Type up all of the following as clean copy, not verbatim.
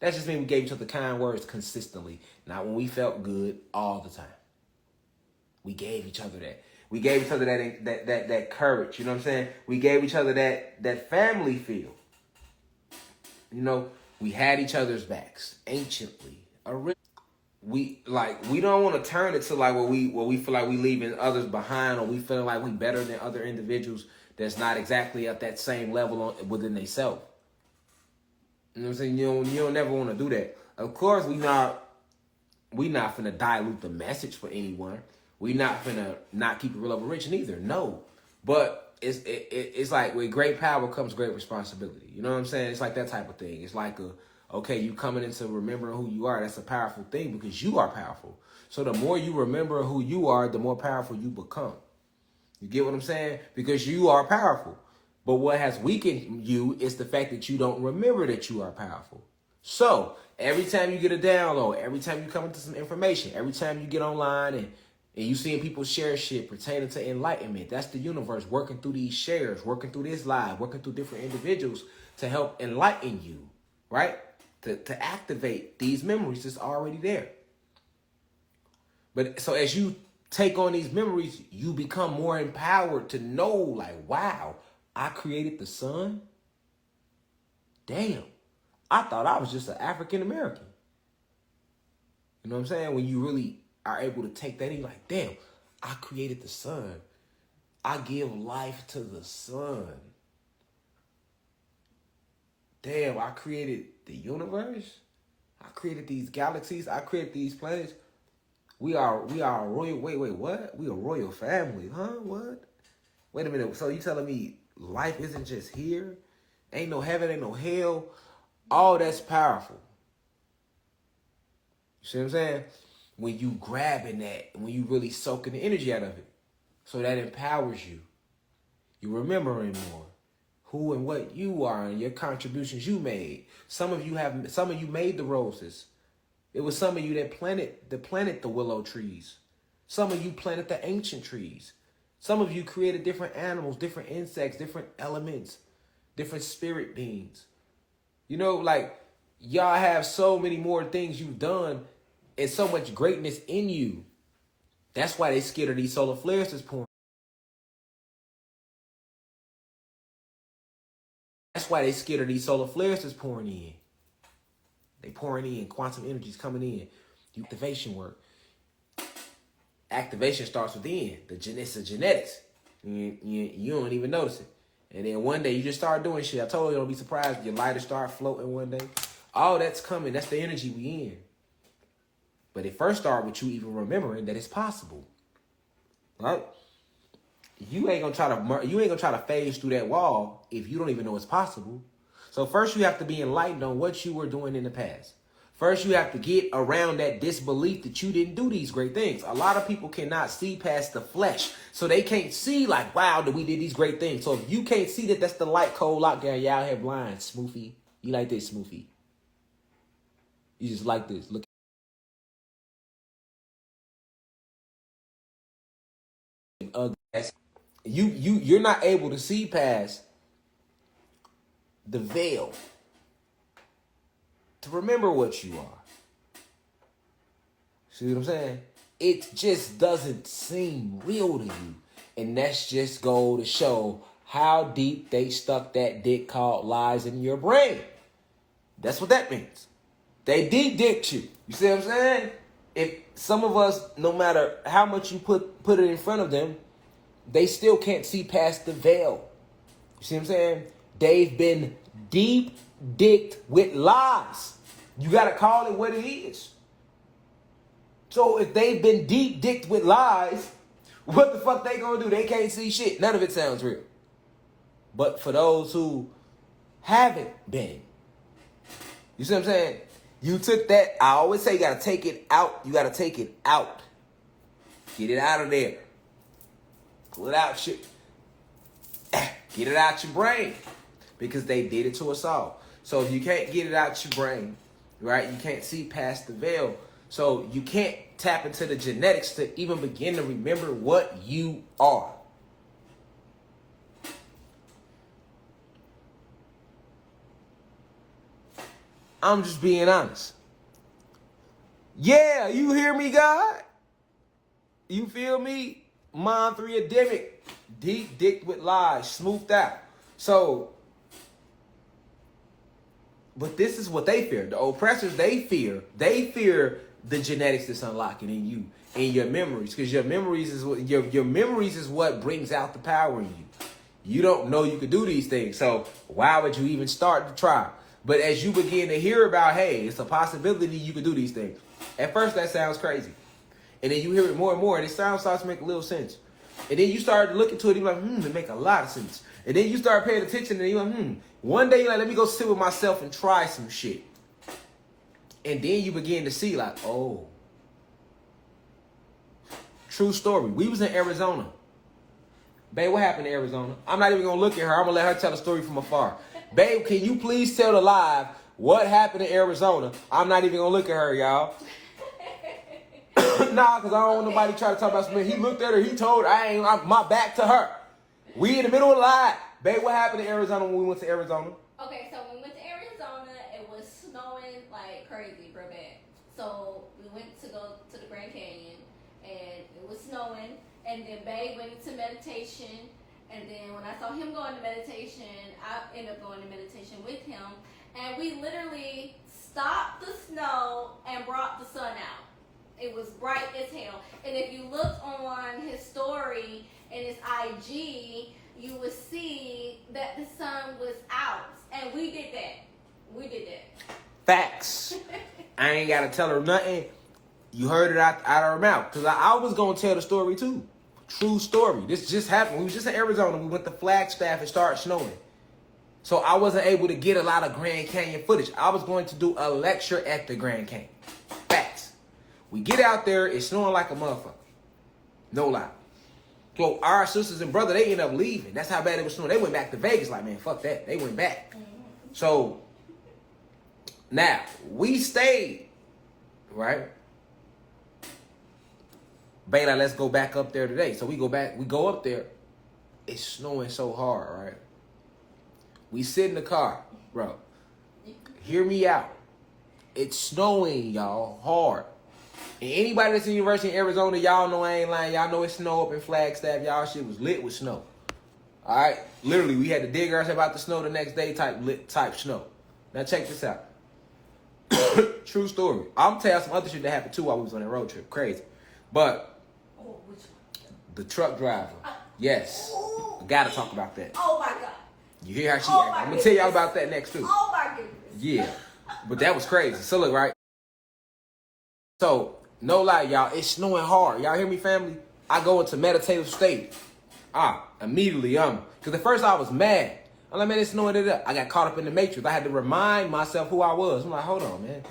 That just means we gave each other kind words consistently, not when we felt good all the time. We gave each other that. We gave each other that courage. You know what I'm saying? We gave each other that family feel. You know, we had each other's backs anciently. We don't want to turn it to like where we feel like we leaving others behind, or we feeling like we better than other individuals that's not exactly at that same level within themselves. You know what I'm saying? You don't never want to do that. Of course, we not finna dilute the message for anyone. We not finna not keep it real over rich neither. No, but it's like with great power comes great responsibility. You know what I'm saying? It's like that type of thing. It's like okay, you coming into remembering who you are. That's a powerful thing because you are powerful. So the more you remember who you are, the more powerful you become. You get what I'm saying? Because you are powerful. But what has weakened you is the fact that you don't remember that you are powerful. So every time you get a download, every time you come into some information, every time you get online and you seeing people share shit pertaining to enlightenment, that's the universe working through these shares, working through this live, working through different individuals to help enlighten you, right? To activate these memories that's already there. But so as you take on these memories, you become more empowered to know, like, wow, I created the sun. Damn, I thought I was just an African American. You know what I'm saying? When you really are able to take that in, like, damn, I created the sun. I give life to the sun. Damn, I created the universe. I created these galaxies. I created these planets. We are a royal. Wait, what? We a royal family, huh? What? Wait a minute. So you telling me life isn't just here? Ain't no heaven, ain't no hell. All that's powerful. You see what I'm saying? When you grabbing that, when you really soaking the energy out of it. So that empowers you. You remembering more who and what you are and your contributions you made. Some of you made the roses. It was some of you that planted the willow trees. Some of you planted the ancient trees. Some of you created different animals, different insects, different elements, different spirit beings. You know, like, y'all have so many more things you've done and so much greatness in you. That's why they scared of these solar flares that's pouring. That's why they scared of these solar flares that's pouring in. They pouring in, quantum energy's coming in. Activation work. Activation starts within. It's the genetics. You don't even notice it. And then one day you just start doing shit. I told you, don't be surprised. Your lighter start floating one day. All that's coming. That's the energy we in. But it first started with you even remembering that it's possible. Right? You ain't gonna try to phase through that wall if you don't even know it's possible. So first you have to be enlightened on what you were doing in the past. First you have to get around that disbelief that you didn't do these great things. A lot of people cannot see past the flesh. So they can't see like, wow, that we did these great things. So if you can't see that that's the light cold out there, y'all here blind, Smoofy. You like this, Smoofy. You just like this. Look. You're not able to see past the veil to remember what you are. See what I'm saying? It just doesn't seem real to you. And that's just go to show how deep they stuck that dick called lies in your brain. That's what that means. They de-dicked you. You see what I'm saying? If some of us, no matter how much you put it in front of them, they still can't see past the veil. You see what I'm saying? They've been deep-dicked with lies. You got to call it what it is. So if they've been deep-dicked with lies, what the fuck they gonna do? They can't see shit. None of it sounds real. But for those who haven't been, you see what I'm saying? You took that. I always say you got to take it out. You got to take it out. Get it out of there. Pull it out. Shit. Get it out your brain. Because they did it to us all. So if you can't get it out your brain, right, you can't see past the veil. So you can't tap into the genetics to even begin to remember what you are. I'm just being honest. Yeah, you hear me, God? You feel me? Mind 3-ademic, deep dicked with lies, smoothed out. So, but this is what they fear. The oppressors, they fear the genetics that's unlocking in you, in your memories, because your memories is what your memories is what brings out the power in you. You don't know you could do these things, so why would you even start to try? But as you begin to hear about, hey, it's a possibility you could do these things. At first, that sounds crazy. And then you hear it more and more, and it starts to make a little sense. And then you start to look into it, and you're like, it make a lot of sense. And then you start paying attention, and you're like, One day you're like, let me go sit with myself and try some shit. And then you begin to see, like, oh. True story. We was in Arizona. Babe, what happened in Arizona? I'm not even going to look at her. I'm going to let her tell the story from afar. Babe, can you please tell the live what happened in Arizona? I'm not even going to look at her, y'all. Nah, because I don't want nobody to try to talk about something. He looked at her. He told her, I'm my back to her. We in the middle of the lie. Babe, what happened in Arizona when we went to Arizona? Okay, so when we went to Arizona, it was snowing like crazy, bro, bad. So we went to go to the Grand Canyon, and it was snowing. And then Babe went into meditation. And then when I saw him go into meditation, I ended up going to meditation with him. And we literally stopped the snow and brought the sun out. It was bright as hell. And if you look on his story and his IG, you would see that the sun was out. And we did that. We did that. Facts. I ain't got to tell her nothing. You heard it out of her mouth. Because I was going to tell the story too. True story. This just happened. We was just in Arizona. We went to Flagstaff and started snowing. So I wasn't able to get a lot of Grand Canyon footage. I was going to do a lecture at the Grand Canyon. Facts. We get out there. It's snowing like a motherfucker. No lie. So our sisters and brother, they ended up leaving. That's how bad it was snowing. They went back to Vegas. Like, man, fuck that. They went back. So now we stayed, right? Bayla, let's go back up there today. So we go up there. It's snowing so hard, right? We sit in the car, bro. Hear me out. It's snowing, y'all, hard. And anybody that's in University of Arizona, y'all know I ain't lying. Y'all know it's snow up in Flagstaff. Y'all shit was lit with snow. All right? Literally, we had to dig ourselves out the snow the next day type snow. Now check this out. True story. I'm telling some other shit that happened too while we was on that road trip. Crazy. But the truck driver. Yes. I gotta talk about that. Oh my God. You hear how she acting. I'm gonna tell y'all about that next too. Oh my goodness. Yeah. But that was crazy. So look, right? So, no lie, y'all. It's snowing hard. Y'all hear me, family? I go into meditative state. Immediately, because at first I was mad. I'm like, man, it's snowing it up. I got caught up in the matrix. I had to remind myself who I was. I'm like, hold on, man.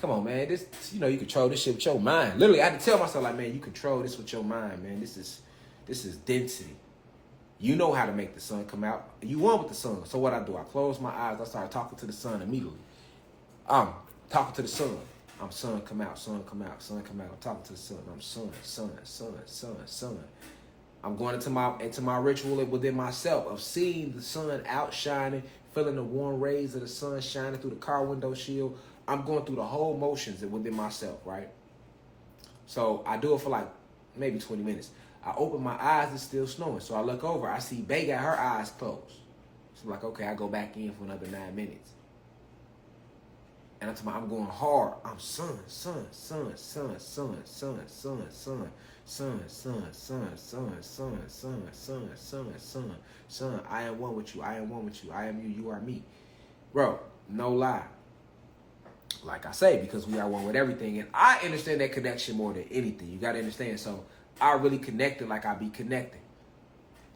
Come on, man. This, you control this shit with your mind. Literally, I had to tell myself, like, man, you control this with your mind, man. This is density. You know how to make the sun come out. You one with the sun. So what I do, I close my eyes. I start talking to the sun immediately. I'm talking to the sun. I'm sun come out, sun come out, sun come out. I'm talking to the sun. I'm sun, sun, sun, sun, sun. I'm going into my ritual within myself of seeing the sun outshining, feeling the warm rays of the sun shining through the car window shield. I'm going through the whole motions within myself, right? So I do it for like maybe 20 minutes. I open my eyes, it's still snowing. So I look over, I see Bay got her eyes closed. So I'm like, okay, I go back in for another 9 minutes. And I'm going hard. I'm sun, sun, sun, sun, sun, sun, sun, sun, sun, sun, sun, sun, sun, sun, sun, sun, sun, sun. I am one with you. I am one with you. I am you. You are me. Bro, no lie. Like I say, because we are one with everything. And I understand that connection more than anything. You got to understand. So I really connected like I be connecting.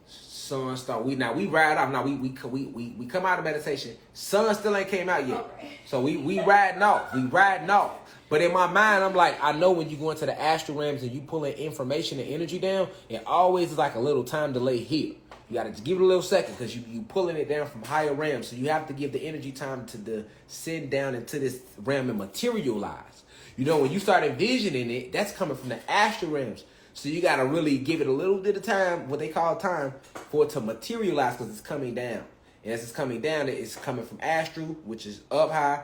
Sun start. We ride off. Now we come out of meditation. Sun still ain't came out yet. Okay. So we riding off. We riding off. But in my mind, I'm like, I know when you go into the astral realms and you pulling information and energy down, it always is like a little time delay here. You got to give it a little second because you pulling it down from higher realms. So you have to give the energy time to descend down into this realm and materialize. You know, when you start envisioning it, that's coming from the astral realms. So you got to really give it a little bit of time, what they call time, for it to materialize because it's coming down. And as it's coming down, it's coming from astral, which is up high,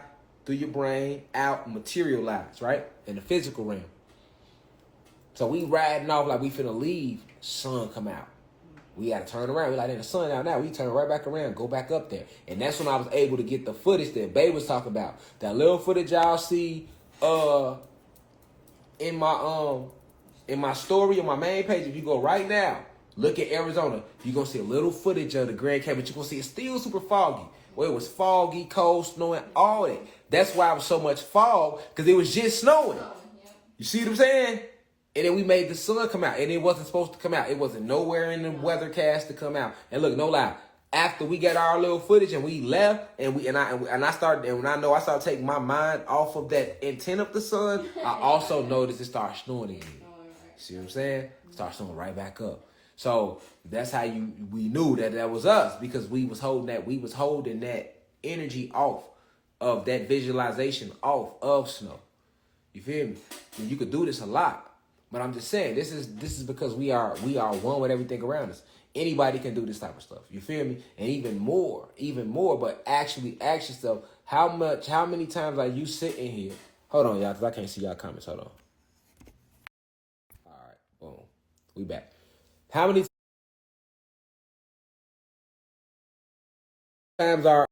through your brain, out, and materialize, right? In the physical realm. So we riding off like we finna leave, sun come out. We gotta turn around. We like, the sun out now. We turn right back around, go back up there. And that's when I was able to get the footage that Babe was talking about. That little footage y'all see in my story on my main page. If you go right now, look at Arizona, you're gonna see a little footage of the Grand Canyon, but you're gonna see it's still super foggy. Well, it was foggy, cold, snowing, all that. That's why it was so much fog, because it was just snowing. You see what I'm saying? And then we made the sun come out, and it wasn't supposed to come out. It wasn't nowhere in the weathercast to come out. And look, no lie, after we got our little footage and we left, and I started, and when I started taking my mind off of that intent of the sun, I also noticed it started snowing again. See what I'm saying? Start snowing right back up. So that's how we knew that was us, because we was holding that energy off of that visualization off of snow. You feel me? And you could do this a lot. But I'm just saying, this is because we are one with everything around us. Anybody can do this type of stuff. You feel me? And even more. But actually ask yourself, how many times are you sitting here? Hold on, y'all, because I can't see y'all comments. Hold on. All right, boom. We back. How many times are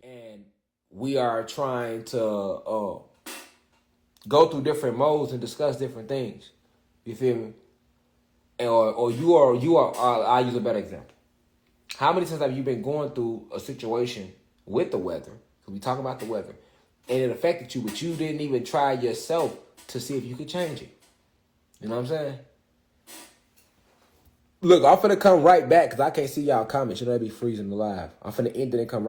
and we are trying to go through different modes and discuss different things? You feel me? Or you are. I'll use a better example. How many times have you been going through a situation with the weather? Because we talk about the weather, and it affected you, but you didn't even try yourself to see if you could change it. You know what I'm saying? Look, I'm finna come right back because I can't see y'all comments. You know, they be freezing the live. I'm finna end it and come